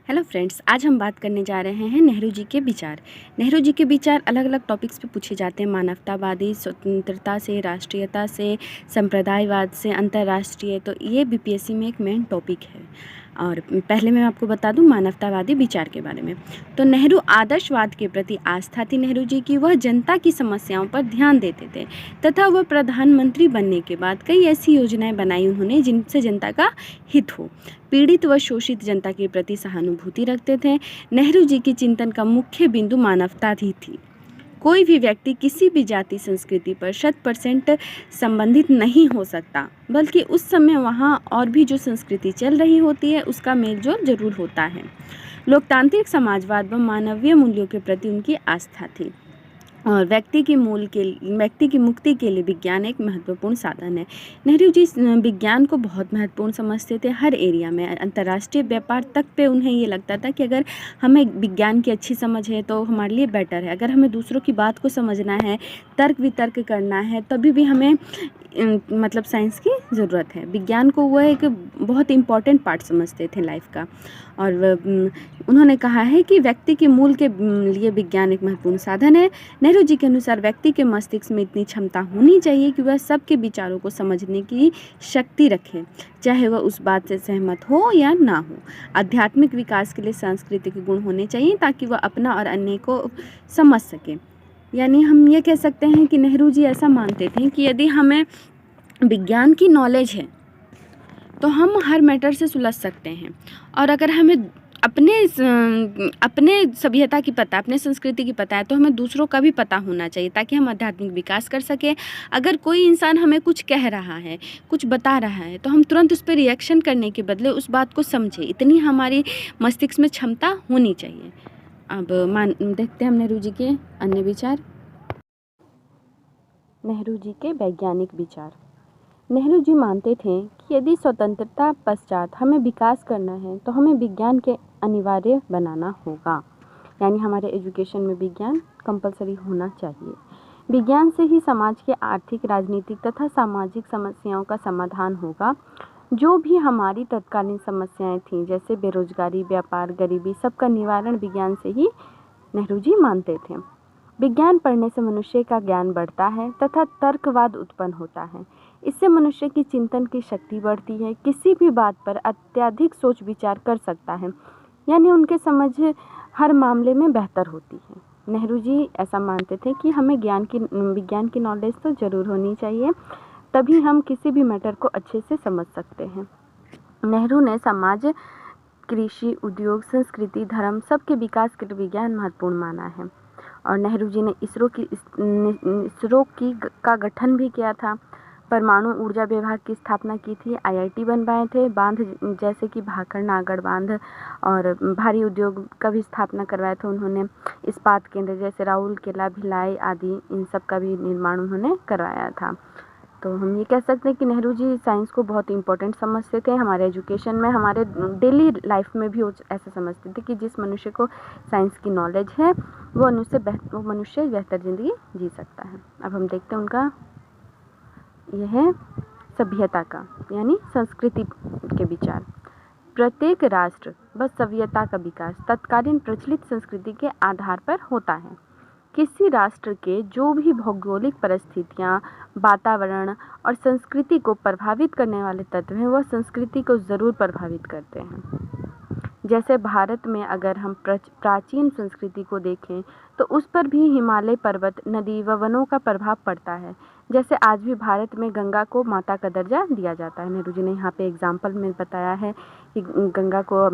Hello friends, आज हम बात करने जा रहे हैं नेहरू जी के विचार। नेहरू जी के विचार अलग अलग टॉपिक्स पे पूछे जाते हैं। मानवतावादी, स्वतंत्रता से, राष्ट्रीयता से, संप्रदायवाद से, अंतर्राष्ट्रीय। तो ये बीपीएससी में एक मेन टॉपिक है। और पहले मैं आपको बता दूं मानवतावादी विचार के बारे में। तो नेहरू आदर्शवाद के प्रति आस्था थी नेहरू जी की। वह जनता की समस्याओं पर ध्यान देते थे तथा वह प्रधानमंत्री बनने के बाद कई ऐसी योजनाएं बनाई उन्होंने जिनसे जनता का हित हो। पीड़ित व शोषित जनता के प्रति सहानुभूति रखते थे। नेहरू जी के चिंतन का मुख्य बिंदु मानवता ही थी। कोई भी व्यक्ति किसी भी जाति संस्कृति पर 100% संबंधित नहीं हो सकता, बल्कि उस समय वहाँ और भी जो संस्कृति चल रही होती है उसका मेलजोल जरूर होता है। लोकतांत्रिक समाजवाद व मानवीय मूल्यों के प्रति उनकी आस्था थी। और व्यक्ति की मुक्ति के लिए विज्ञान एक महत्वपूर्ण साधन है। नेहरू जी विज्ञान को बहुत महत्वपूर्ण समझते थे। हर एरिया में अंतर्राष्ट्रीय व्यापार तक पे उन्हें ये लगता था कि अगर हमें विज्ञान की अच्छी समझ है तो हमारे लिए बेटर है। अगर हमें दूसरों की बात को समझना है, तर्क वितर्क करना है, तभी भी हमें मतलब साइंस की ज़रूरत है। विज्ञान को वह एक बहुत इम्पॉर्टेंट पार्ट समझते थे लाइफ का। और उन्होंने कहा है कि व्यक्ति के मूल के लिए विज्ञान एक महत्वपूर्ण साधन है। नेहरू जी के अनुसार व्यक्ति के मस्तिष्क में इतनी क्षमता होनी चाहिए कि वह सबके विचारों को समझने की शक्ति रखे, चाहे वह उस बात से सहमत हो या ना हो। आध्यात्मिक विकास के लिए सांस्कृतिक गुण होने चाहिए ताकि वह अपना और अन्य को समझ सके। यानी हम ये कह सकते हैं कि नेहरू जी ऐसा मानते थे कि यदि हमें विज्ञान की नॉलेज है तो हम हर मैटर से सुलझ सकते हैं। और अगर हमें अपने सभ्यता की पता, अपने संस्कृति की पता है तो हमें दूसरों का भी पता होना चाहिए ताकि हम आध्यात्मिक विकास कर सकें। अगर कोई इंसान हमें कुछ कह रहा है, कुछ बता रहा है, तो हम तुरंत उस पर रिएक्शन करने के बदले उस बात को समझें, इतनी हमारी मस्तिष्क में क्षमता होनी चाहिए। अब देखते हैं हम नेहरू जी के अन्य विचार। नेहरू जी के वैज्ञानिक विचार। नेहरू जी मानते थे कि यदि स्वतंत्रता पश्चात हमें विकास करना है तो हमें विज्ञान के अनिवार्य बनाना होगा। यानी हमारे एजुकेशन में विज्ञान कंपलसरी होना चाहिए। विज्ञान से ही समाज के आर्थिक, राजनीतिक तथा सामाजिक समस्याओं का समाधान होगा। जो भी हमारी तत्कालीन समस्याएं थीं, जैसे बेरोजगारी, व्यापार, गरीबी, सबका निवारण विज्ञान से ही नेहरू जी मानते थे। विज्ञान पढ़ने से मनुष्य का ज्ञान बढ़ता है तथा तर्कवाद उत्पन्न होता है। इससे मनुष्य की चिंतन की शक्ति बढ़ती है, किसी भी बात पर अत्यधिक सोच विचार कर सकता है, यानी उनके समझ हर मामले में बेहतर होती है। नेहरू जी ऐसा मानते थे कि हमें विज्ञान की नॉलेज तो ज़रूर होनी चाहिए, तभी हम किसी भी मैटर को अच्छे से समझ सकते हैं। नेहरू ने समाज, कृषि, उद्योग, संस्कृति, धर्म सबके विकास के लिए विज्ञान महत्वपूर्ण माना है। और नेहरू जी ने इसरो का गठन भी किया था। परमाणु ऊर्जा विभाग की स्थापना की थी। आईआईटी बनवाए थे। बांध जैसे कि भाखड़ नागढ़ बांध और भारी उद्योग का भी स्थापना करवाया था उन्होंने। इस्पात केंद्र जैसे राउरकेला, भिलाई आदि, इन सब का भी निर्माण उन्होंने करवाया था। तो हम ये कह सकते हैं कि नेहरू जी साइंस को बहुत इंपॉर्टेंट समझते थे। हमारे एजुकेशन में, हमारे डेली लाइफ में भी वो ऐसा समझते थे कि जिस मनुष्य को साइंस की नॉलेज है वो मनुष्य बेहतर ज़िंदगी जी सकता है। अब हम देखते हैं उनका यह है सभ्यता का, यानी संस्कृति के विचार। प्रत्येक राष्ट्र व सभ्यता का विकास तत्कालीन प्रचलित संस्कृति के आधार पर होता है। किसी राष्ट्र के जो भी भौगोलिक परिस्थितियाँ, वातावरण और संस्कृति को प्रभावित करने वाले तत्व हैं, वह संस्कृति को ज़रूर प्रभावित करते हैं। जैसे भारत में अगर हम प्राचीन संस्कृति को देखें तो उस पर भी हिमालय पर्वत, नदी व वनों का प्रभाव पड़ता है। जैसे आज भी भारत में गंगा को माता का दर्जा दिया जाता है। नेहरू जी ने यहाँ पे एग्जाम्पल में बताया है कि गंगा को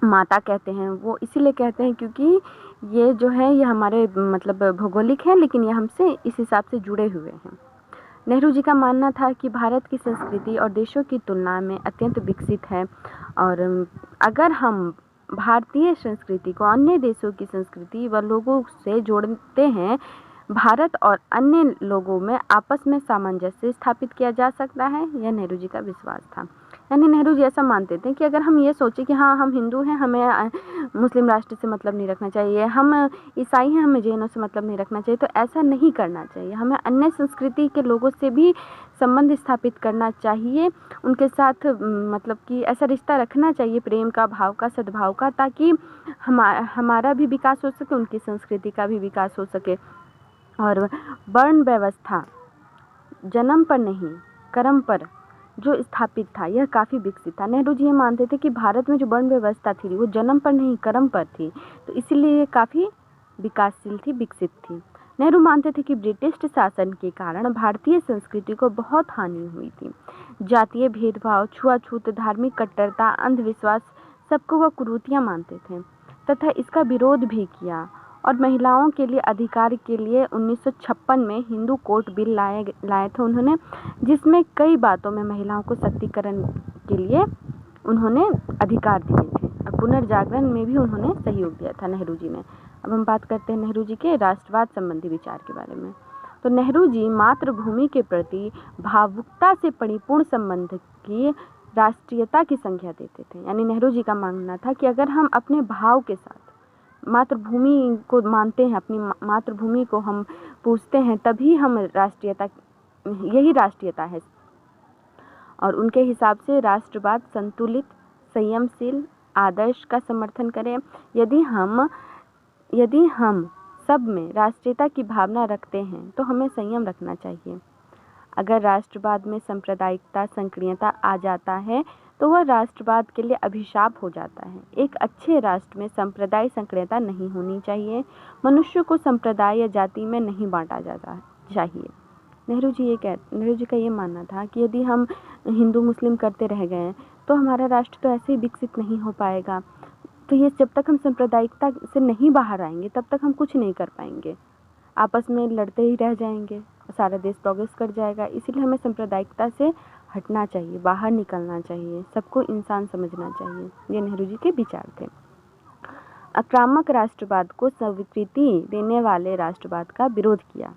माता कहते हैं। वो इसीलिए कहते हैं क्योंकि ये जो है ये हमारे मतलब भौगोलिक है, लेकिन ये हमसे इस हिसाब से जुड़े हुए हैं। नेहरू जी का मानना था कि भारत की संस्कृति और देशों की तुलना में अत्यंत विकसित है। और अगर हम भारतीय संस्कृति को अन्य देशों की संस्कृति व लोगों से जोड़ते हैं, भारत और अन्य लोगों में आपस में सामंजस्य स्थापित किया जा सकता है। यह नेहरू जी का विश्वास था। यानी नेहरू जी ऐसा मानते थे कि अगर हम ये सोचें कि हाँ हम हिंदू हैं, हमें मुस्लिम राष्ट्र से मतलब नहीं रखना चाहिए, हम ईसाई हैं, हमें जैनों से मतलब नहीं रखना चाहिए, तो ऐसा नहीं करना चाहिए। हमें अन्य संस्कृति के लोगों से भी संबंध स्थापित करना चाहिए, उनके साथ मतलब कि ऐसा रिश्ता रखना चाहिए प्रेम का, भाव का, सद्भाव का, ताकि हमारा भी विकास हो सके, उनकी संस्कृति का भी विकास हो सके। और वर्ण व्यवस्था जन्म पर नहीं कर्म पर जो स्थापित था यह काफ़ी विकसित था। नेहरू जी ये मानते थे कि भारत में जो वर्ण व्यवस्था थी वो जन्म पर नहीं कर्म पर थी, तो इसीलिए ये काफ़ी विकासशील थी, विकसित थी। नेहरू मानते थे कि ब्रिटिश शासन के कारण भारतीय संस्कृति को बहुत हानि हुई थी। जातीय भेदभाव, छुआछूत, धार्मिक कट्टरता, अंधविश्वास सबको वह कुरीतियाँ मानते थे तथा इसका विरोध भी किया। और महिलाओं के लिए अधिकार के लिए 1956 में हिंदू कोड बिल लाए थे उन्होंने, जिसमें कई बातों में महिलाओं को सशक्तिकरण के लिए उन्होंने अधिकार दिए थे और पुनर्जागरण में भी उन्होंने सहयोग दिया था नेहरू जी ने। अब हम बात करते हैं नेहरू जी के राष्ट्रवाद संबंधी विचार के बारे में। तो नेहरू जी मातृभूमि के प्रति भावुकता से परिपूर्ण संबंध की राष्ट्रीयता की संज्ञा देते थे। यानी नेहरू जी का मानना था कि अगर हम अपने भाव के साथ मातृभूमि को मानते हैं, अपनी मातृभूमि को हम पूजते हैं, तभी हम राष्ट्रीयता, यही राष्ट्रीयता है। और उनके हिसाब से राष्ट्रवाद संतुलित, संयमशील आदर्श का समर्थन करें। यदि हम सब में राष्ट्रीयता की भावना रखते हैं तो हमें संयम रखना चाहिए। अगर राष्ट्रवाद में सांप्रदायिकता, संकीर्णता आ जाता है तो वह राष्ट्रवाद के लिए अभिशाप हो जाता है। एक अच्छे राष्ट्र में संप्रदाय संकीर्णता नहीं होनी चाहिए। मनुष्य को संप्रदाय या जाति में नहीं बांटा जाता चाहिए। नेहरू जी का ये मानना था कि यदि हम हिंदू मुस्लिम करते रह गए तो हमारा राष्ट्र तो ऐसे ही विकसित नहीं हो पाएगा। तो ये जब तक हम सांप्रदायिकता से नहीं बाहर आएंगे तब तक हम कुछ नहीं कर पाएंगे, आपस में लड़ते ही रह जाएंगे, सारा देश प्रोग्रेस कर जाएगा। इसीलिए हमें सांप्रदायिकता से हटना चाहिए, बाहर निकलना चाहिए, सबको इंसान समझना चाहिए। ये नेहरू जी के विचार थे। आक्रामक राष्ट्रवाद को स्वीकृति देने वाले राष्ट्रवाद का विरोध किया।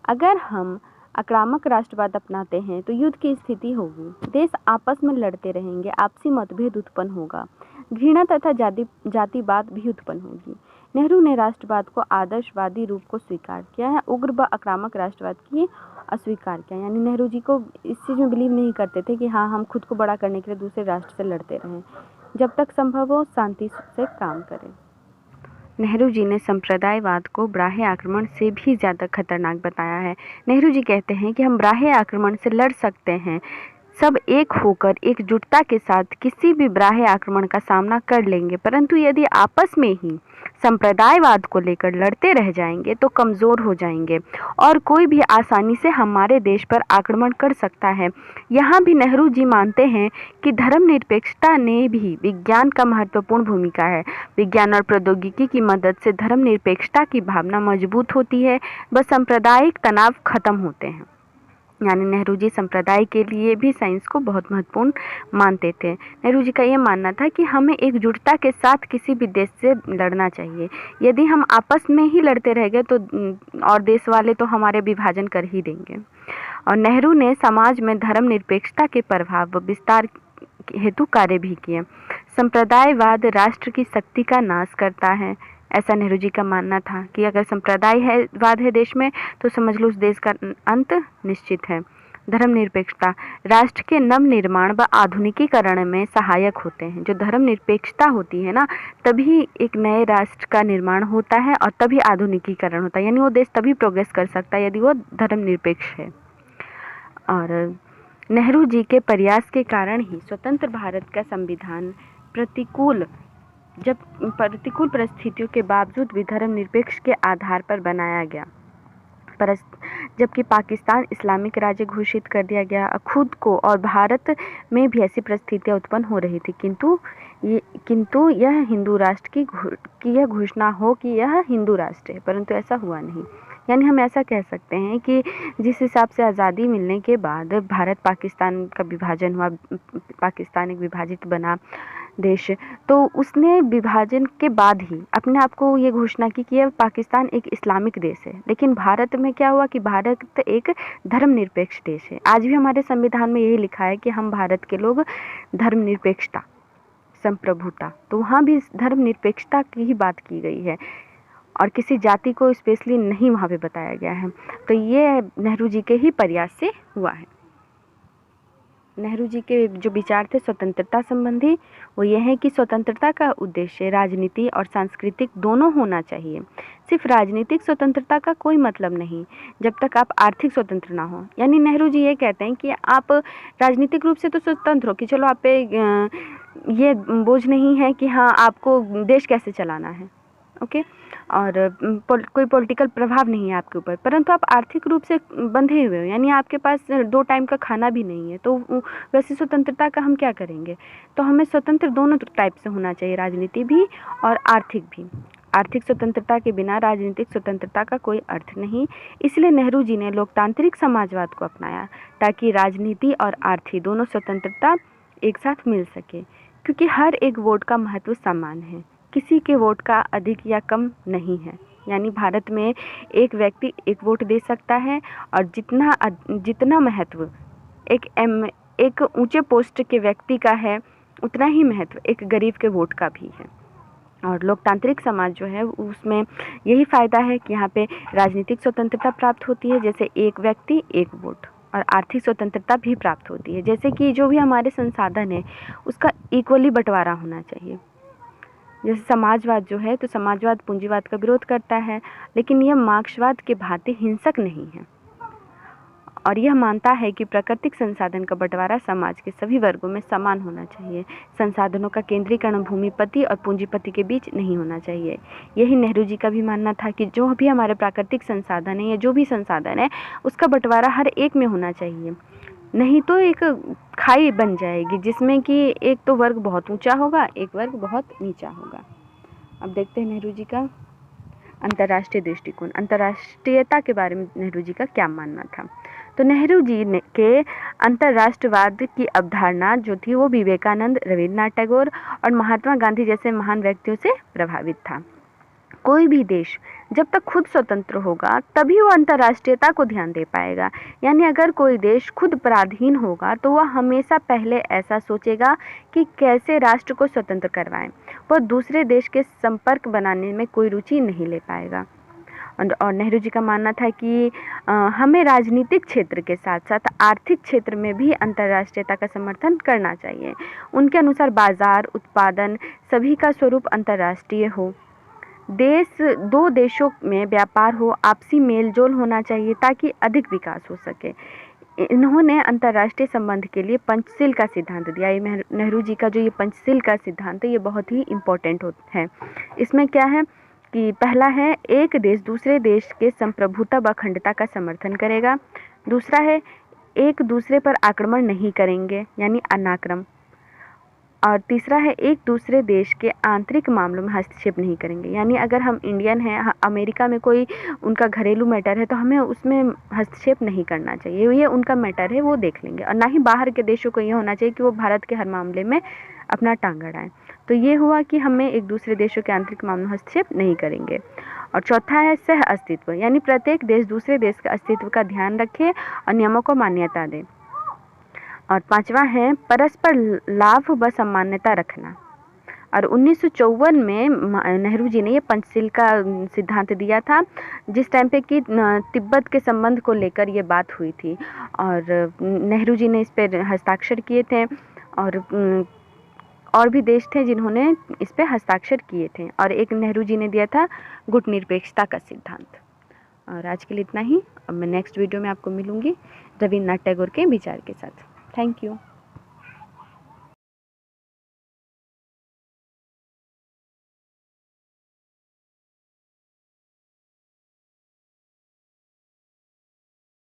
अगर हम आक्रामक राष्ट्रवाद अपनाते हैं तो युद्ध की स्थिति होगी, देश आपस में लड़ते रहेंगे, आपसी मतभेद उत्पन्न होगा, घृणा तथा जातिवाद भी उत्पन्न होगी। नेहरू ने राष्ट्रवाद को आदर्शवादी रूप को स्वीकार किया है, उग्र व आक्रामक राष्ट्रवाद की अस्वीकार किया। यानी नेहरू जी को इस चीज़ में बिलीव नहीं करते थे कि हाँ हम खुद को बड़ा करने के लिए दूसरे राष्ट्र से लड़ते रहें, जब तक संभव हो शांति से काम करें। नेहरू जी ने संप्रदायवाद को बाह्य आक्रमण से भी ज़्यादा खतरनाक बताया है। नेहरू जी कहते हैं कि हम बाह्य आक्रमण से लड़ सकते हैं, सब एक होकर एकजुटता के साथ किसी भी बाह्य आक्रमण का सामना कर लेंगे, परंतु यदि आपस में ही संप्रदायवाद को लेकर लड़ते रह जाएंगे तो कमज़ोर हो जाएंगे और कोई भी आसानी से हमारे देश पर आक्रमण कर सकता है। यहाँ भी नेहरू जी मानते हैं कि धर्मनिरपेक्षता ने भी विज्ञान का महत्वपूर्ण भूमिका है। विज्ञान और प्रौद्योगिकी की मदद से धर्मनिरपेक्षता की भावना मजबूत होती है व सांप्रदायिक तनाव खत्म होते हैं। यानी नेहरू जी संप्रदाय के लिए भी साइंस को बहुत महत्वपूर्ण मानते थे। नेहरू जी का ये मानना था कि हमें एकजुटता के साथ किसी भी देश से लड़ना चाहिए। यदि हम आपस में ही लड़ते रह गए तो और देश वाले तो हमारे विभाजन कर ही देंगे। और नेहरू ने समाज में धर्मनिरपेक्षता के प्रभाव व विस्तार हेतु कार्य भी किए। संप्रदायवाद राष्ट्र की शक्ति का नाश करता है, ऐसा नेहरू जी का मानना था कि अगर संप्रदायवाद है देश में तो समझ लो उस देश का अंत निश्चित है। धर्मनिरपेक्षता राष्ट्र के नवनिर्माण व आधुनिकीकरण में सहायक होते हैं। जो धर्मनिरपेक्षता होती है ना, तभी एक नए राष्ट्र का निर्माण होता है और तभी आधुनिकीकरण होता है। यानी वो देश तभी प्रोग्रेस कर सकता है यदि वो धर्मनिरपेक्ष है। और नेहरू जी के प्रयास के कारण ही स्वतंत्र भारत का संविधान प्रतिकूल परिस्थितियों के बावजूद भी धर्मनिरपेक्ष के आधार पर बनाया गया। जबकि पाकिस्तान इस्लामिक राज्य घोषित कर दिया गया खुद को और भारत में भी ऐसी परिस्थितियां उत्पन्न हो रही थी, किंतु यह हिंदू राष्ट्र की यह घोषणा हो कि यह हिंदू राष्ट्र है, परंतु ऐसा हुआ नहीं। यानी हम ऐसा कह सकते हैं कि जिस हिसाब से आज़ादी मिलने के बाद भारत पाकिस्तान का विभाजन हुआ, पाकिस्तान एक विभाजित बना देश, तो उसने विभाजन के बाद ही अपने आप को ये घोषणा की कि यह पाकिस्तान एक इस्लामिक देश है। लेकिन भारत में क्या हुआ कि भारत एक धर्मनिरपेक्ष देश है। आज भी हमारे संविधान में यही लिखा है कि हम भारत के लोग धर्मनिरपेक्षता, संप्रभुता, तो वहाँ भी धर्मनिरपेक्षता की ही बात की गई है और किसी जाति को स्पेशली नहीं वहाँ पे बताया गया है। तो ये नेहरू जी के ही प्रयास से हुआ है। नेहरू जी के जो विचार थे स्वतंत्रता संबंधी, वो ये है कि स्वतंत्रता का उद्देश्य राजनीति और सांस्कृतिक दोनों होना चाहिए। सिर्फ राजनीतिक स्वतंत्रता का कोई मतलब नहीं जब तक आप आर्थिक स्वतंत्र ना हो। यानी नेहरू जी ये कहते हैं कि आप राजनीतिक रूप से तो स्वतंत्र हो कि चलो आप पे ये बोझ नहीं है कि हाँ आपको देश कैसे चलाना है, ओके, और कोई पॉलिटिकल प्रभाव नहीं है आपके ऊपर, परंतु आप आर्थिक रूप से बंधे हुए हो, यानी आपके पास 2 टाइम का खाना भी नहीं है, तो वैसी स्वतंत्रता का हम क्या करेंगे। तो हमें स्वतंत्र दोनों टाइप से होना चाहिए, राजनीति भी और आर्थिक भी। आर्थिक स्वतंत्रता के बिना राजनीतिक स्वतंत्रता का कोई अर्थ नहीं। इसलिए नेहरू जी ने लोकतांत्रिक समाजवाद को अपनाया ताकि राजनीति और आर्थिक दोनों स्वतंत्रता एक साथ मिल सके, क्योंकि हर एक वोट का महत्व समान है, किसी के वोट का अधिक या कम नहीं है। यानी भारत में एक व्यक्ति एक वोट दे सकता है और जितना महत्व एक ऊंचे पोस्ट के व्यक्ति का है, उतना ही महत्व एक गरीब के वोट का भी है। और लोकतांत्रिक समाज जो है उसमें यही फ़ायदा है कि यहाँ पे राजनीतिक स्वतंत्रता प्राप्त होती है, जैसे एक व्यक्ति एक वोट, और आर्थिक स्वतंत्रता भी प्राप्त होती है, जैसे कि जो भी हमारे संसाधन है उसका इक्वली बंटवारा होना चाहिए। जैसे समाजवाद जो है, तो समाजवाद पूंजीवाद का विरोध करता है, लेकिन यह मार्क्सवाद के भांति हिंसक नहीं है, और यह मानता है कि प्राकृतिक संसाधन का बंटवारा समाज के सभी वर्गों में समान होना चाहिए। संसाधनों का केंद्रीकरण भूमिपति और पूंजीपति के बीच नहीं होना चाहिए। यही नेहरू जी का भी मानना था कि जो भी हमारे प्राकृतिक संसाधन है या जो भी संसाधन है उसका बंटवारा हर एक में होना चाहिए, नहीं तो एक खाई बन जाएगी जिसमें कि एक तो वर्ग बहुत ऊंचा होगा, एक वर्ग बहुत नीचा होगा। अब देखते हैं नेहरू जी का अंतर्राष्ट्रीय दृष्टिकोण, अंतर्राष्ट्रीयता के बारे में नेहरू जी का क्या मानना था। तो नेहरू जी के अंतर्राष्ट्रवाद की अवधारणा जो थी वो विवेकानंद, रविन्द्रनाथ टैगोर और महात्मा गांधी जैसे महान व्यक्तियों से प्रभावित था। कोई भी देश जब तक खुद स्वतंत्र होगा तभी वो अंतर्राष्ट्रीयता को ध्यान दे पाएगा। यानी अगर कोई देश खुद पराधीन होगा तो वह हमेशा पहले ऐसा सोचेगा कि कैसे राष्ट्र को स्वतंत्र करवाएं। वह दूसरे देश के संपर्क बनाने में कोई रुचि नहीं ले पाएगा। और नेहरू जी का मानना था कि हमें राजनीतिक क्षेत्र के साथ साथ आर्थिक क्षेत्र में भी अंतर्राष्ट्रीयता का समर्थन करना चाहिए। उनके अनुसार बाजार, उत्पादन सभी का स्वरूप अंतर्राष्ट्रीय हो, दो देशों में व्यापार हो, आपसी मेलजोल होना चाहिए ताकि अधिक विकास हो सके। इन्होंने अंतर्राष्ट्रीय संबंध के लिए पंचशील का सिद्धांत दिया। ये नेहरू जी का जो ये पंचशील का सिद्धांत है ये बहुत ही इम्पोर्टेंट है। इसमें क्या है कि पहला है, एक देश दूसरे देश के संप्रभुता व अखंडता का समर्थन करेगा। दूसरा है, एक दूसरे पर आक्रमण नहीं करेंगे, यानी अनाक्रम। और तीसरा है, एक दूसरे देश के आंतरिक मामलों में हस्तक्षेप नहीं करेंगे। यानी अगर हम इंडियन हैं, अमेरिका में कोई उनका घरेलू मैटर है तो हमें उसमें हस्तक्षेप नहीं करना चाहिए, ये उनका मैटर है, वो देख लेंगे। और ना ही बाहर के देशों को ये होना चाहिए कि वो भारत के हर मामले में अपना टांग अड़ाएं। तो ये हुआ कि हमें एक दूसरे देशों के आंतरिक मामलों में हस्तक्षेप नहीं करेंगे। और चौथा है सह अस्तित्व, यानी प्रत्येक देश दूसरे देश के अस्तित्व का ध्यान रखे और नियमों को मान्यता दे। और पांचवा है परस्पर लाभ व सामान्यता रखना। और 1954 में नेहरू जी ने ये पंचशील का सिद्धांत दिया था, जिस टाइम पे कि तिब्बत के संबंध को लेकर ये बात हुई थी, और नेहरू जी ने इस पर हस्ताक्षर किए थे, और भी देश थे जिन्होंने इस पर हस्ताक्षर किए थे। और एक नेहरू जी ने दिया था गुटनिरपेक्षता का सिद्धांत। और आज के लिए इतना ही। अब मैं नेक्स्ट वीडियो में आपको मिलूँगी रविन्द्रनाथ टैगोर के विचार के साथ। Thank you.